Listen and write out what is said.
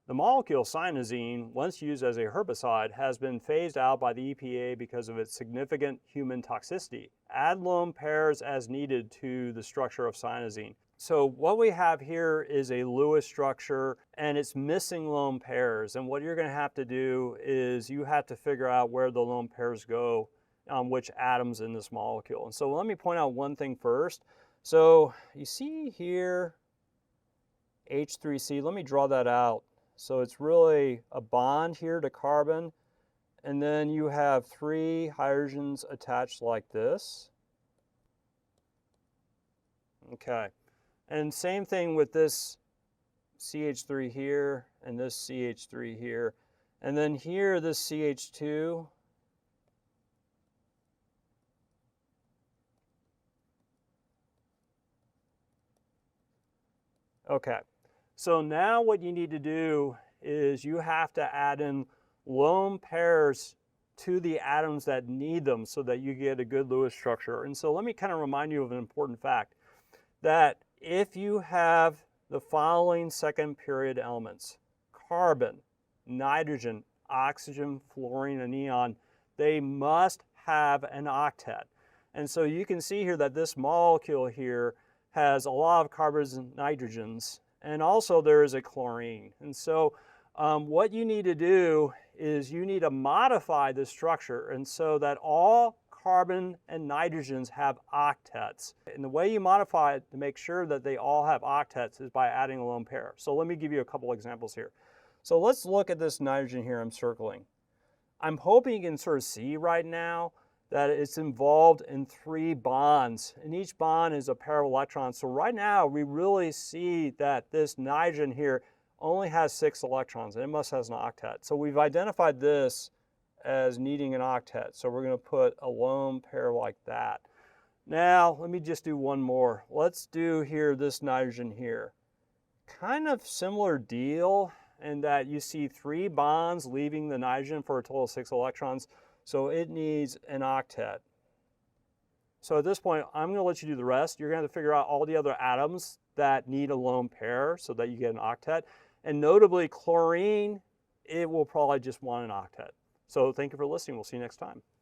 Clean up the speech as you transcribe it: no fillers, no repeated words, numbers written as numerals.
The molecule cyanazine, once used as a herbicide, has been phased out by the EPA because of its significant human toxicity. Add lone pairs as needed to the structure of cyanazine. So what we have here is a Lewis structure, and it's missing lone pairs. And what you're going to have to do is you have to figure out where the lone pairs go on which atoms in this molecule. And so let me point out one thing first. So you see here H3C, let me draw that out. So it's really a bond here to carbon, and then you have 3 hydrogens attached like this. Okay, and same thing with this CH3 here and this CH3 here. And then here, this CH2. Okay, so now what you need to do is you have to add in lone pairs to the atoms that need them so that you get a good Lewis structure. And so let me kind of remind you of an important fact, that if you have the following second period elements, carbon, nitrogen, oxygen, fluorine, and neon, they must have an octet. And so you can see here that this molecule here has a lot of carbons and nitrogens, and also there is a chlorine. And so what you need to do is you need to modify this structure, and so that all carbon and nitrogens have octets. And the way you modify it to make sure that they all have octets is by adding a lone pair. So let me give you a couple examples here. So let's look at this nitrogen here I'm circling. I'm hoping you can sort of see right now that it's involved in 3 bonds, and each bond is a pair of electrons. So right now we really see that this nitrogen here only has 6 electrons, and it must have an octet. So we've identified this as needing an octet. So we're going to put a lone pair like that. Now let me just do one more. Let's do here this nitrogen here. Kind of similar deal in that you see 3 bonds leaving the nitrogen for a total of 6 electrons. So it needs an octet. So at this point, I'm going to let you do the rest. You're going to have to figure out all the other atoms that need a lone pair so that you get an octet. And notably, chlorine, it will probably just want an octet. So thank you for listening. We'll see you next time.